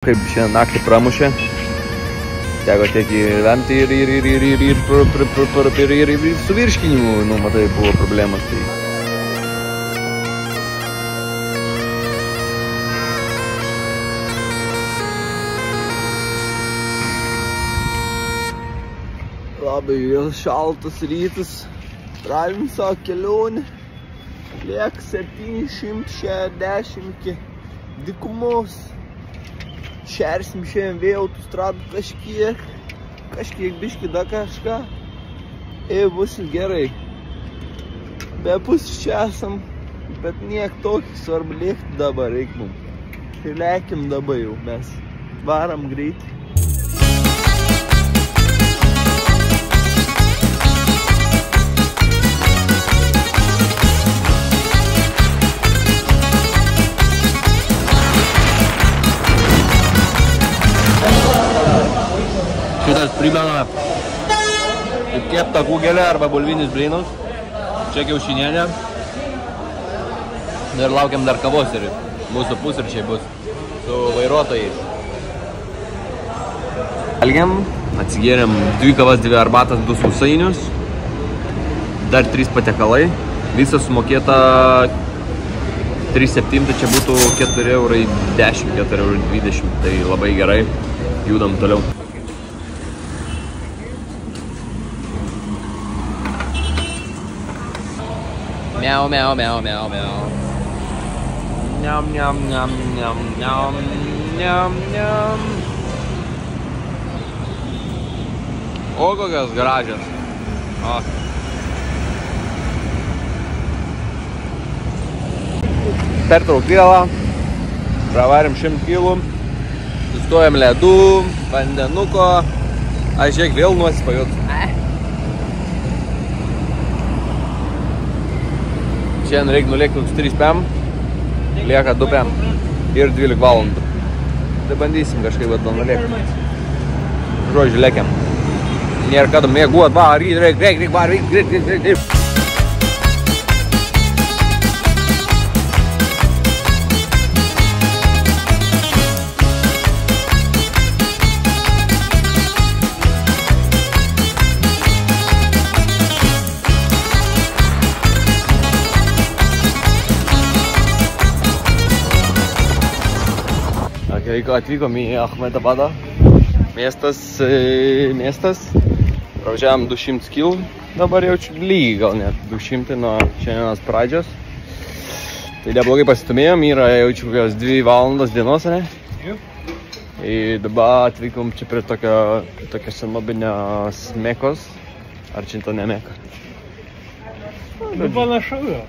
Kaip šiandien naktį pramušė, teko tiek įvemti ir su virškinimu, nu, matai, buvo problemas. Tai. Labai vėl šaltas rytas, pradėjom savo kelionę, liek 760 iki dykumos. Šersim šiandien vėl autostradu kažkiek biški da kažką ir bus gerai. Be pusės čia esam, bet niek tokį svarbu lėkti dabar reik mums. Tai lėkim dabar jau, mes varam greitai. Šitas primena kaip keptą kugelę arba bulvinius blynus. Čia kiaušinienė. Ir laukiam dar kavos ir mūsų pusryčiai bus su vairuotojais. Valgiam, atsigėrėm 2 kavas, 2 arbatas, 2 sausainius. Dar 3 patiekalai. Visas sumokėta 3,7, tai čia būtų 4,10 €, 4,20 €. Tai labai gerai. Judam toliau. Miau, miau, miau, miau, miau. Niam, niam, niam, niam, niam, niam, niam. O, kokios gražios. O. Pertraukėlą. Pravarėm 100 kilų. Sustojam ledų, vandenuko. Aš žiūrėk vėl nuosipajut. Šiandien reikia nulėkti 3 PM, lieka 2 PM ir 12 valandų. Tai bandysim kažkaip atgal nulėkti. Žodžiu, lėkiam. Nėra kada mėguot, va, reik, va, reik. Atvykom į Ahmedabadą. Miestas. Pravažiavom 200 kilų. Dabar jaučiu lygiai gal net 200 nuo šiandienos pradžios. Tai neblogai pasitumėjom, yra jaučiu kokios 2 valandos dienos, ne? Ir dabar atvykom čia prie tokio senobinės Mekos. Ar čia to ne Meka? Nu panašu jau.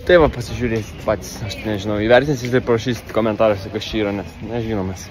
Tai va, pasižiūrėsit patys, aš nežinau, įvertinsit ir parašysit komentaruose, kas čia yra, nes nežinom mes.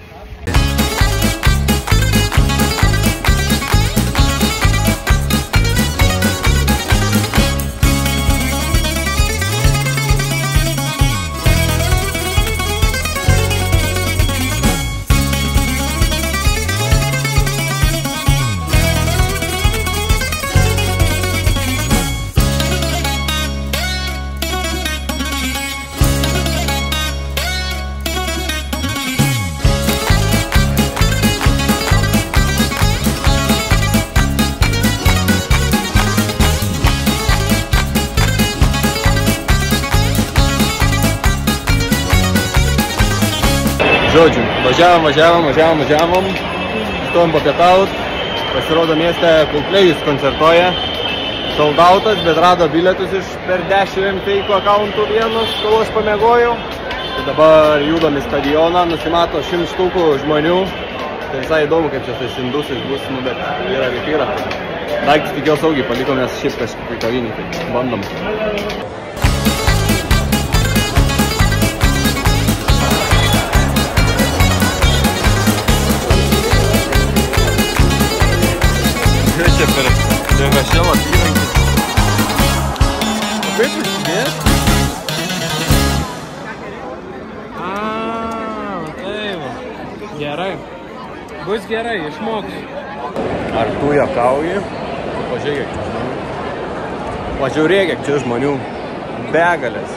Žodžiu, važiavom, stovim papietaut, pasirodo mieste Coldplay'us koncertuoja, sold outas, bet rado bilietus iš per 10 feiko akauntų vienos, kol aš pamiegojau. Tai dabar judam į stadioną, nusimato 100 štukų žmonių, tai visai įdomu, kaip čia tais indusais bus, nu, bet yra kaip yra. Daiktis tikėjau saugiai palikom, nes šiaip kažkaip kavinį, tai bandom. Čia per degašėlą įrankį. Kaip užsidės? Tai va. Gerai. Bus gerai, išmoksiu. Ar tu juokauji? Pažiūrėk čia žmonių. Pažiūrėk čia žmonių. Begalės.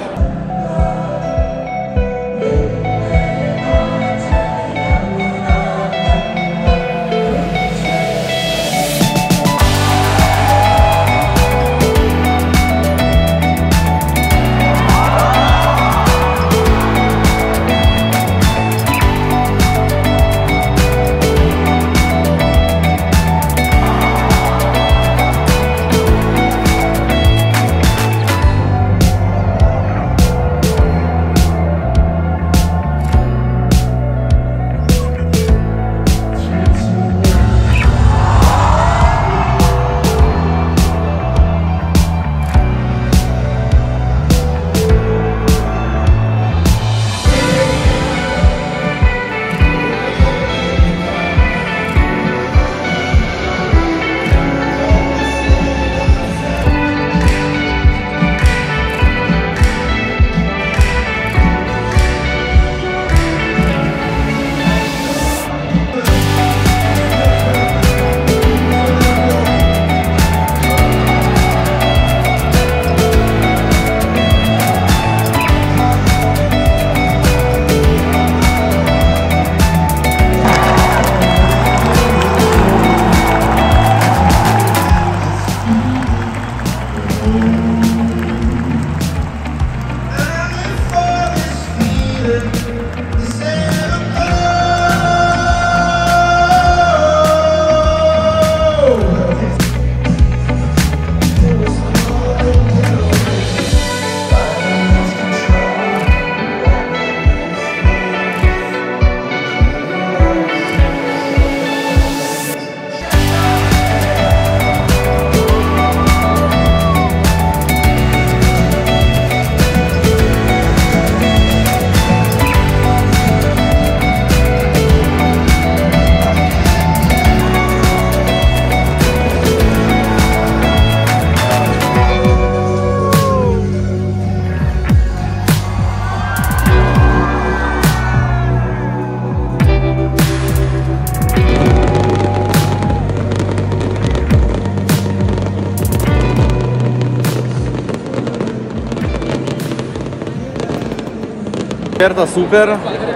Kartą super,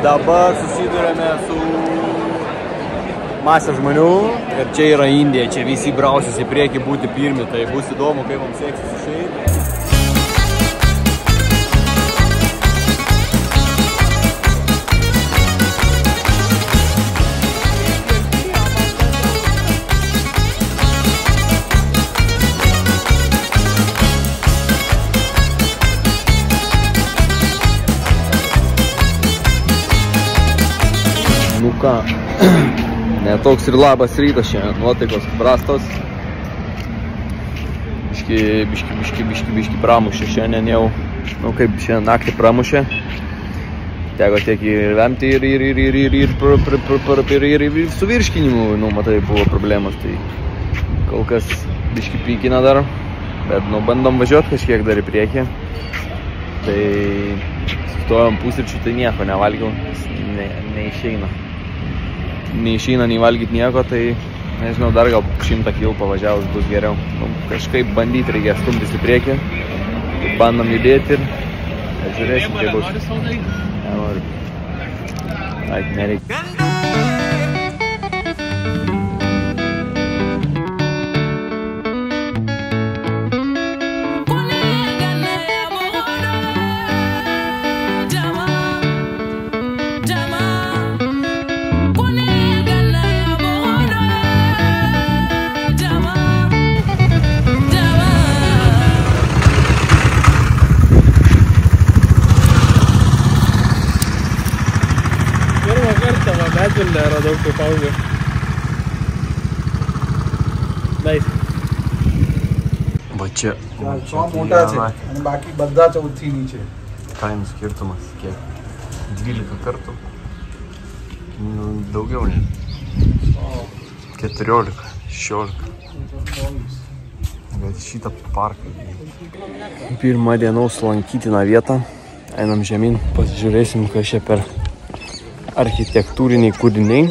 dabar susidurėme su masė žmonių ir čia yra Indija, čia visi brausis į priekį būti pirmi, tai bus įdomu, kaip mums seksis išeiti. Nu ką, netoks ir labas rytas šiandien, nuotaikos prastos. Biški pramušė šiandien jau, nu kaip šiandien naktį pramušė. Teko tiek ir vemti ir su virškinimu, nu matai, buvo problemas, tai kol kas biški pykina dar, bet nu bandom važiuoti kažkiek dar į priekį. Tai sustojom pusryčių, tai nieko nevalgiau, neišeina. Neišeina nei valgyti nieko, tai nežinau, dar gal 100 km pavažiavus bus geriau. Nu, kažkaip bandyti reikia stumtis į priekį, bandom judėti ir žiūrėsim, kaip bus. Nenoriu. Ai, nereikia. Medvilnę radau kaip auga. Nice. Va čia. मोठा છે અને બાકી બધા 14 ની છે. Kainų skirtumas kiek? 12 kartų. Nu, daugiau ne. 14, 16. Bet šitą parką. Pirmą dienos lankytiną vietą. Einam žemyn, pasižiūrėsim, kas čia per architektūriniai kūriniai,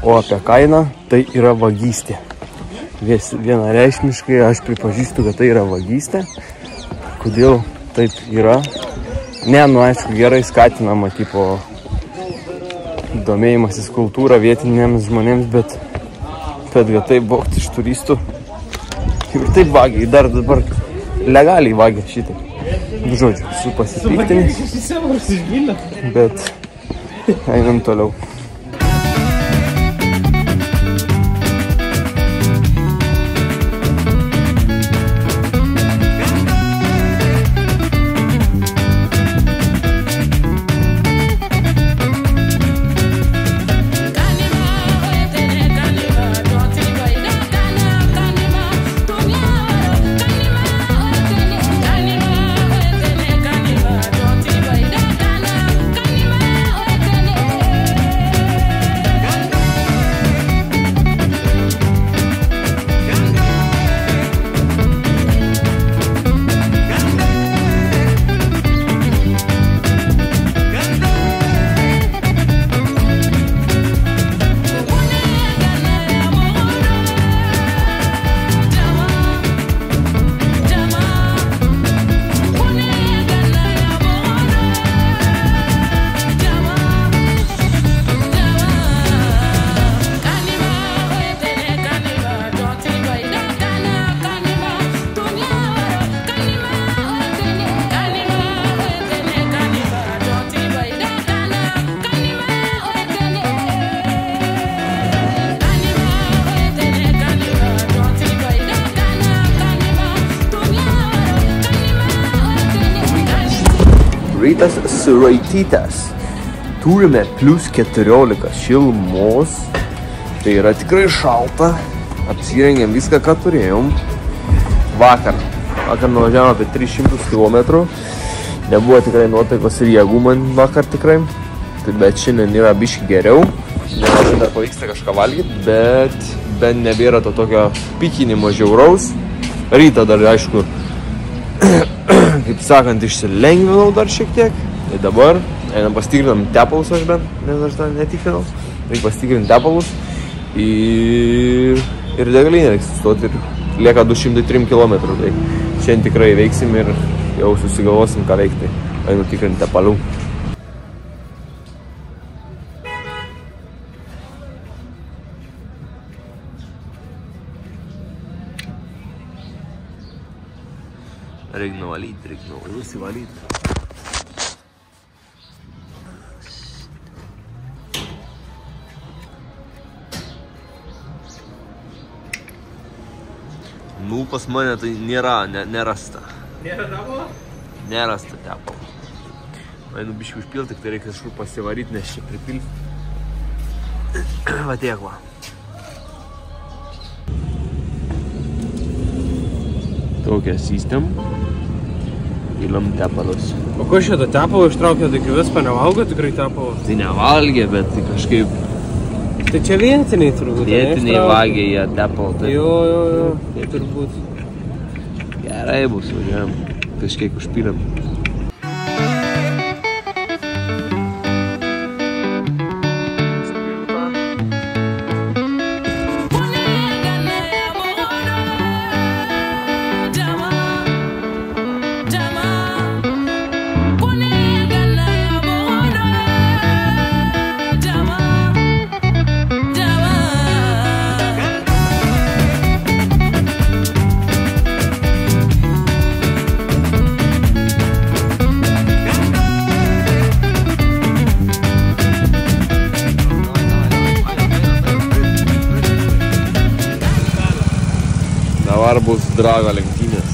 o apie kainą tai yra vagystė. Vienareikšmiškai aš pripažįstu, kad tai yra vagystė. Kodėl taip yra? Ne, nu aišku, gerai skatinama, tipo, domėjimasis kultūra vietiniams žmonėms, bet taip vogti iš turistų. Ir taip vagiai, dar dabar legaliai vagia šitai. Žodžiu, su pasipiktinis, bet einam toliau. Rytas suraitytas. Turime plus 14 šilumos. Tai yra tikrai šalta. Apsirengėm viską, ką turėjom. Vakar nuvažiavome apie 300 km. Nebuvo tikrai nuotaikos ir jėgų man vakar tikrai. Bet šiandien yra biški geriau. Nelabai dar pavyksta kažką valgyti, bet bent nebėra to tokio pykinimo žiauraus. Rytą dar, aišku, kaip sakant, išsilengvinau dar šiek tiek. Tai dabar einam pasitikrinam tepalus aš bent, nes aš tą netikrinau. Reikia pasitikrinti tepalus ir degalinė reikia sustoti ir lieka 203 km. Tai šiandien tikrai veiksim ir jau susigalvosim, ką veikti. Einu tikrinti tepalų. Reik nusivalyti. Nu, pas mane tai nerasta. Nėra tavo? Nerasta tepalo. Einu biškį užpilti, tik tai reikia kažkur pasivaryti, nes čia pripilti. Va tiek va. Tokią sistem. Įlam tepalus. O ko šitą tepalą ištraukė, tai viską nevalgo tikrai tepalą? Tai nevalgė, bet tai kažkaip Tai čia vietiniai turbūt. vietiniai vagė jie tepalą. Jo, tai turbūt. Gerai bus, važiuojam. Kažkiek užpylėm. Dabar bus drago lenktynės.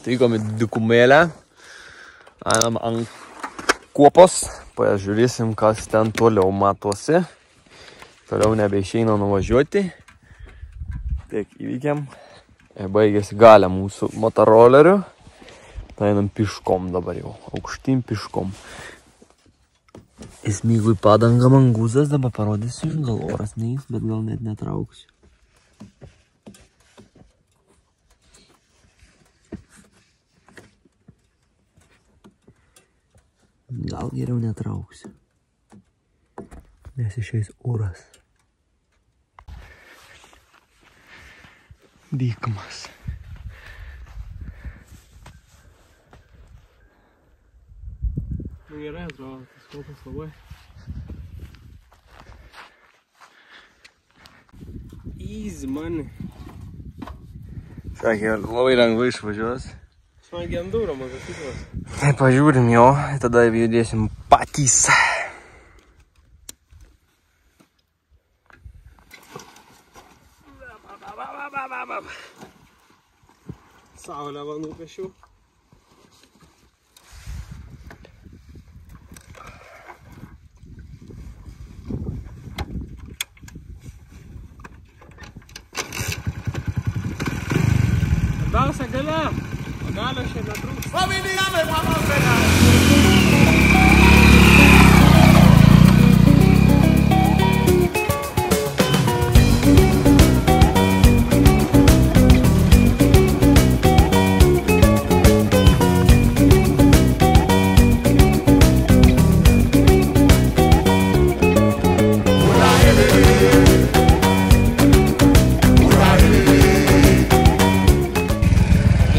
Atvykom į dykumėlę, einam ant kuopos, pažiūrėsim, kas ten toliau matosi. Toliau nebeišeina nuvažiuoti. Tiek įvykiam. Baigėsi galia mūsų motoroleriu. Tai einam piškom dabar jau, aukštyn piškom. Esmygui padanga manguzas, dabar parodysiu, gal oras neįs, bet gal net netrauksiu. Gal geriau netrauksiu, nes išeis oras. Dykumas. Nu gerai atrodo, tas kopas labai. Easy money. Sakė, labai lengvai išvažiuos. Smagi enduro motociklas. Tai pažiūrim jo, tada judėsim patys. Saulę va nupešiau. Labiausia gale. Galio šiandien netrūks.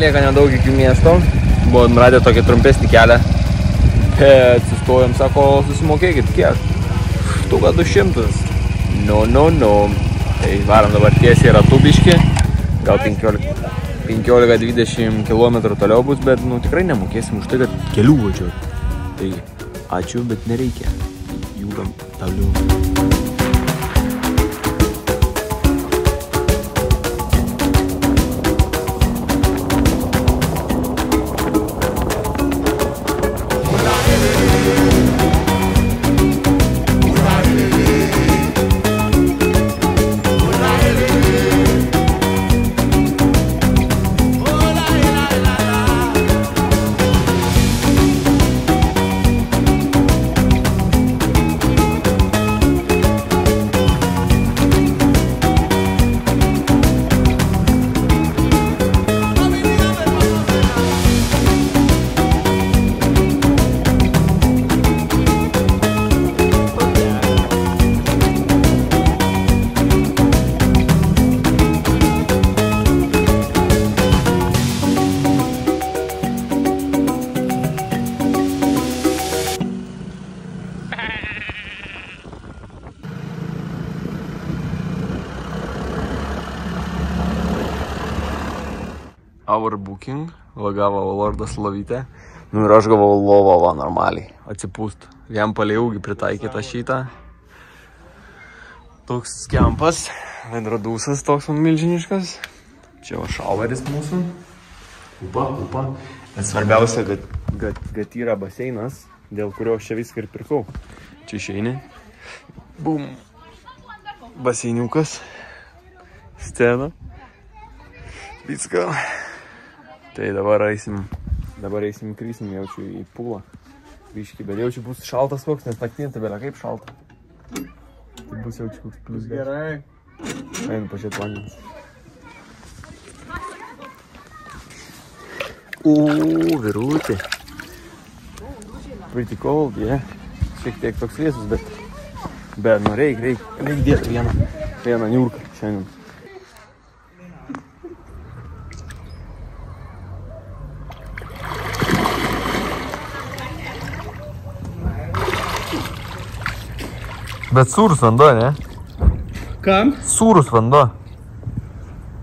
Lieka nedaug iki miesto. Buvom radę tokį trumpesnį kelią. Atsistojom, sako, susimokėkit kiek? Štuka 200. No. Tai varom dabar tiesiai ratu biškį. Gal 15-20 km toliau bus, bet nu, tikrai nemokėsim už tai, kad kelių važiuot. Tai ačiū, bet nereikia. Judam toliau. Our booking, gavo Lordas lovytę. Nu ir aš gavau lovą normaliai, atsipūst. Jam palėjaugi pritaikytą šitą. Toks kempas, vendradūsas toks man milžiniškas. Čia va šauveris mūsų. Upa. Bet svarbiausia, kad yra baseinas, dėl kurio aš čia viską ir pirkau. Čia išeini. Bum. Baseiniukas. Scena. Viską. Tai dabar eisim, krysim jaučiu į pūlą. Biškį, bet jaučiu bus šaltas koks, nes naktinė tabelė kaip šalta. Tai bus jaučiu koks plius gas. Gerai. Einu pažiūrėt vandens. Virutė. Pretty cold, yeah. Šiek tiek toks vėsus, bet nu reik dėti vieną niurką šiandien. Bet sūrus vanduo, ne? Kam? Sūrus vanduo.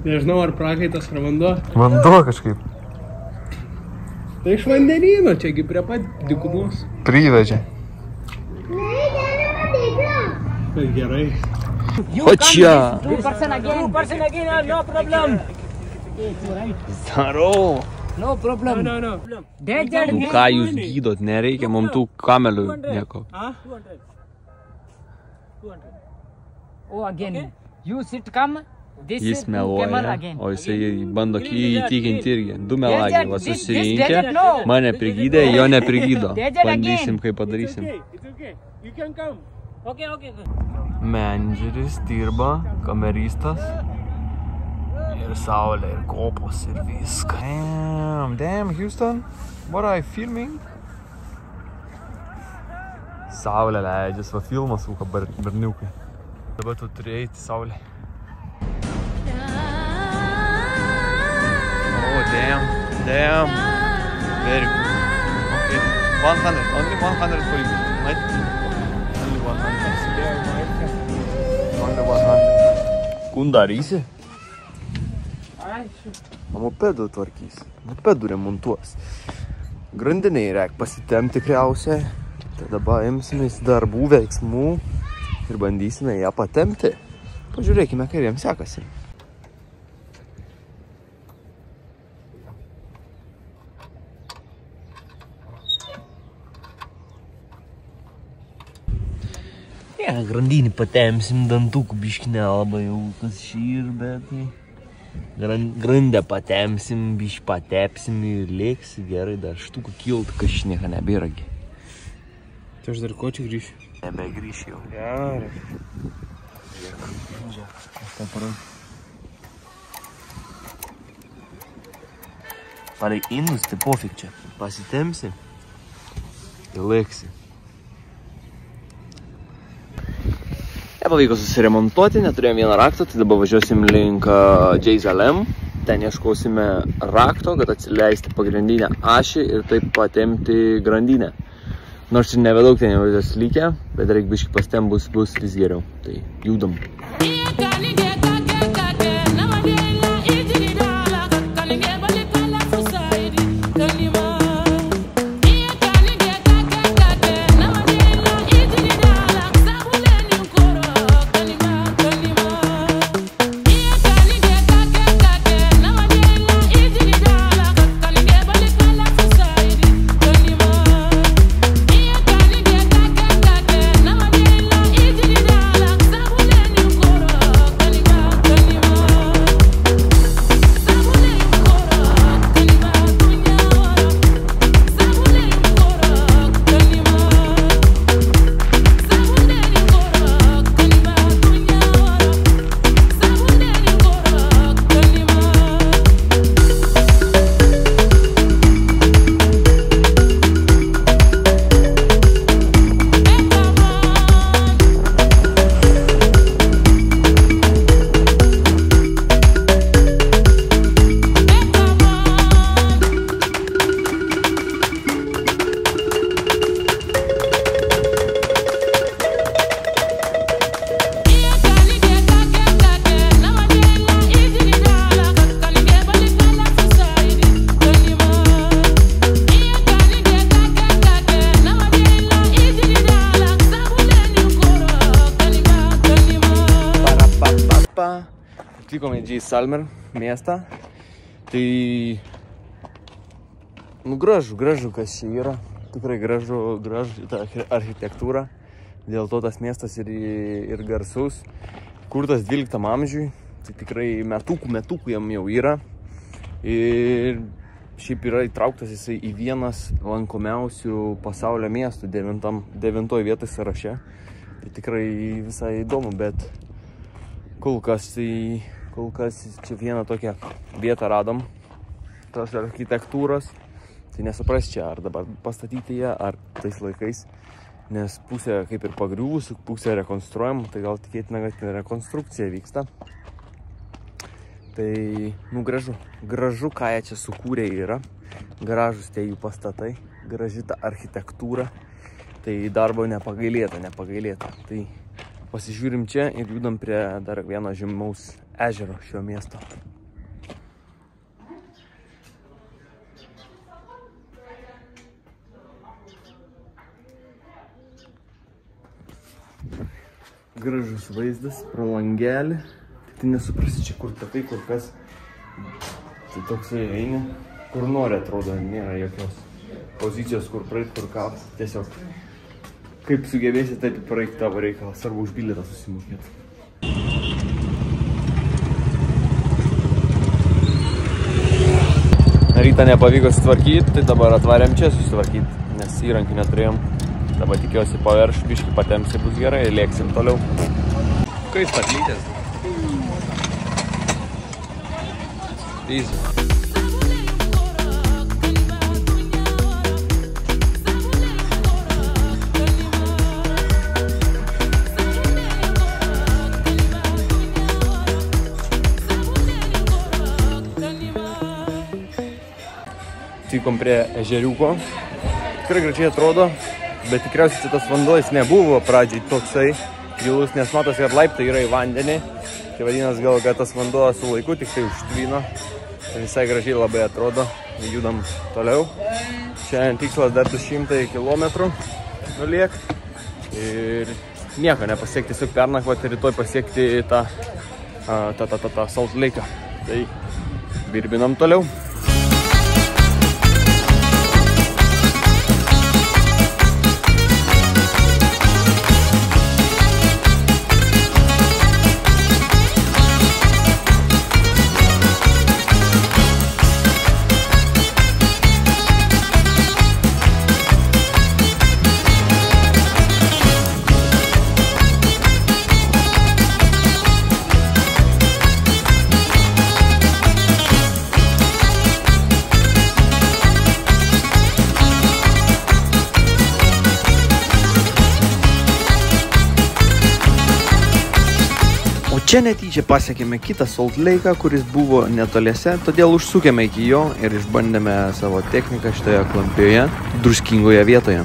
Nežinau, ar prakaitas ar vanduo. Vanduo kažkaip. Tai iš vandenyno, čiagi prie pat dykumos. Privežė. Bet gerai. O čia. 2% again, no problem. Darau. No problem. No. Nu ką jūs gydot, nereikia mums tų kamelių nieko. Oh, again. You sit come. Jis meluoja, o jisai bando įtikinti irgi. Du melagiai, va susirinkę, mane prigydė, jo neprigydo. Bandysim, kaip padarysim. Menedžeris dirba, kameristas. Ir saulė, ir kopos, ir viską. Damn, Houston, what are you filming? Saulė leidžias, va filmas,ūka berniukai. Dabar tu turi eiti saulė. Oh, damn. Very good. Okay. 100, only 100 for you. Right? Only 100. Only 100. Cum darysi? Mopedų tvarkys. Mopedų remontuos. Grandiniai reik pasitemti tikriausiai. Tada paimsimės darbų veiksmų ir bandysime ją patempti. Pažiūrėkime, kaip jiems sekasi. Ja, grandinį patempsim, dantukų biškį nelabai jau kas šyr, bet grandę patempsim, biškį patepsim ir lėksi gerai, dar štuką kilt, kas šnieka nebėragi. Tai aš dar ko čia grįšiu? Nebegrįšiu jau. Gerai. Aš tą parai. Parai indus, tai pofik čia. Pasitempsi ir lėksi. Nepavyko susiremontuoti, neturėjom vieną raktą, tai dabar važiuosim link JZLM. ten ieškosime rakto, kad atsileisti pagrindinę ašį ir taip patempti grandinę. Nors ir nebedaug ten jau jas lygia, bet reikia biškį pastem bus vis geriau. Tai judam. Atvykome į Džeisalmer miestą. Tai gražu kas čia yra. Tikrai gražu ta architektūra. Dėl to tas miestas ir garsus. Kurtas 12 amžiui. Tai tikrai metukų jam jau yra. Ir šiaip yra įtrauktas jisai į vienas lankomiausių pasaulio miestų 9 vietoj sąraše. Tai tikrai visai įdomu, bet kol kas čia vieną tokią vietą radom, tos architektūros, tai nesupras čia, ar dabar pastatyti ją, ar tais laikais, nes pusė kaip ir pagriuvusi, pusė rekonstruojama, tai gal tikėtina, kad rekonstrukcija vyksta. Tai, gražu, ką jie čia sukūrė yra, gražus tie jų pastatai, graži ta architektūra, tai darbo nepagailėta. Tai pasižiūrim čia ir judam prie dar vieno žymaus ežero šio miesto. Gražus vaizdas pro langelį. Tai nesuprasi čia kur takai, kur kas. Tai toksai eini, kur nori atrodo, nėra jokios pozicijos, kur praeit, kur ką. Tiesiog kaip sugebėsi, taip praeiti tavo reikalą, svarbu už bilietą susimokėti. Rytą nepavyko sutvarkyti, tai dabar atvarėm čia susitvarkyti, nes įrankių neturėjom. Dabar tikiuosi paverš, biškį patempsi bus gerai ir lėksim toliau. Kaip patlytės? Easy. Atvykom prie ežeriuko. Tikrai gražiai atrodo, bet tikriausiai tas vanduo jis nebuvo pradžiai toksai gilus, nes matosi, kad laiptai yra į vandenį. Tai vadinasi gal, kad tas vanduo su laiku tik tai užtvino. Tai visai gražiai labai atrodo. Judam toliau. Šiandien tikslas dar 200 km nuliek. Ir nieko nepasiekti, tiesiog pernakvoti ir rytoj pasiekti tą Salt Lake'ą. Tai birbinam toliau. Čia netyčia pasiekėme kitą Salt Lake'ą, kuris buvo netoliese, todėl užsukėme iki jo ir išbandėme savo techniką šitoje klampioje, druskingoje vietoje.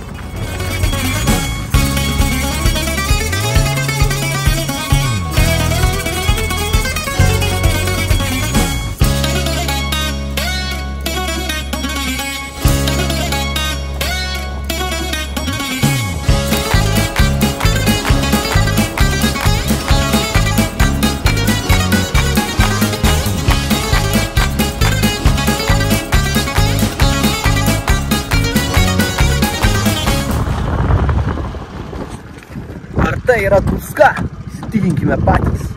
Tai yra druska, įsitikinkime patys.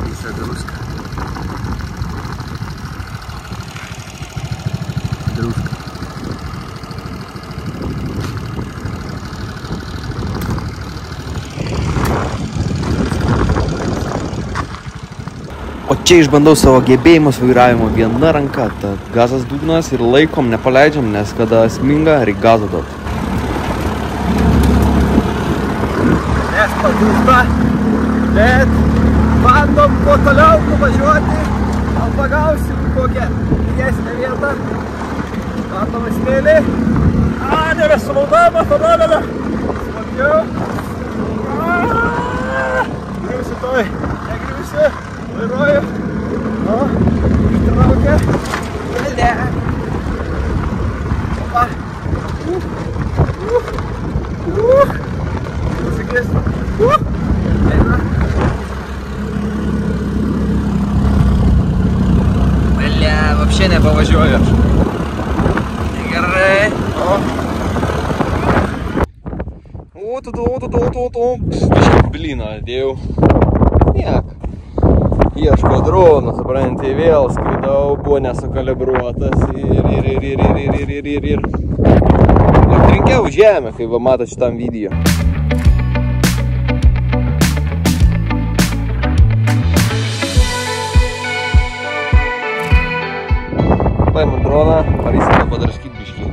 Visa druska. Druska. O čia išbandau savo gebėjimus vairavimo viena ranka, tad gazas dugnas ir laikom nepaleidžiam, nes kada sminga, reik gazo duot. Mes padūsta, bet bandom kuo toliau nuvažiuoti, gal pagausim kokią pigesnę vietą. Matom smėlį. Nebesuvaudama, padodame. Smagiau. Griusi toj, negriusi. Vairuoju. O, ištraukia. Galia. Opa. Nusikris. Eina. Galia, вообще nepavažiuoju aš. Gerai. O. Blina, dėjau. Niek. Ieško drono, supranti, vėl skridau, buvo nesukalibruotas ir trenkiau žemę, kaip va matot šitam video. Paimam droną, varysime padraškyt biškį.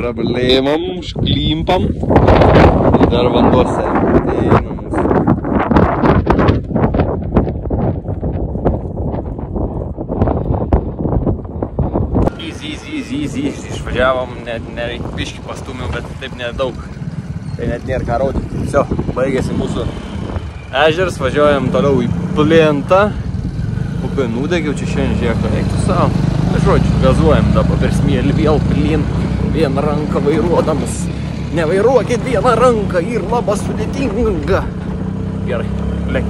Problemam, šklimpam ir dar vanduose ateina mūsų. Easy, išvažiavom, net nereik biškį pastumėm, bet taip nedaug, tai net nėra ką rodyti. Viso, baigėsi mūsų ežeras, važiuojam toliau į plentą, upė nudegiau, čia šiandien žiūrėk, eiktų savo. Žodžiu, gazuojam dabar per smėlį vėl plentą. Vieną ranką vairuodamas. Nevairuokit vieną ranką ir labai sudėtinga. Gerai, lėk.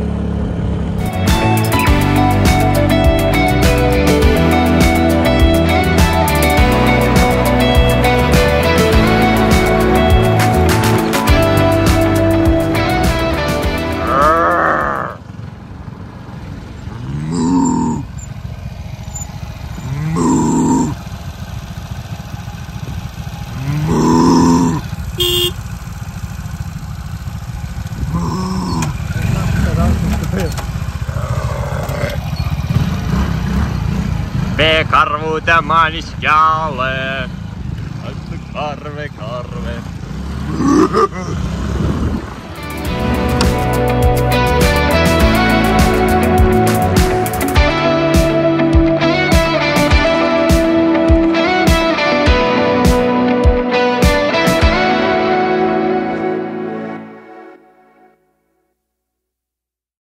Be karvutę man iškelia, karve.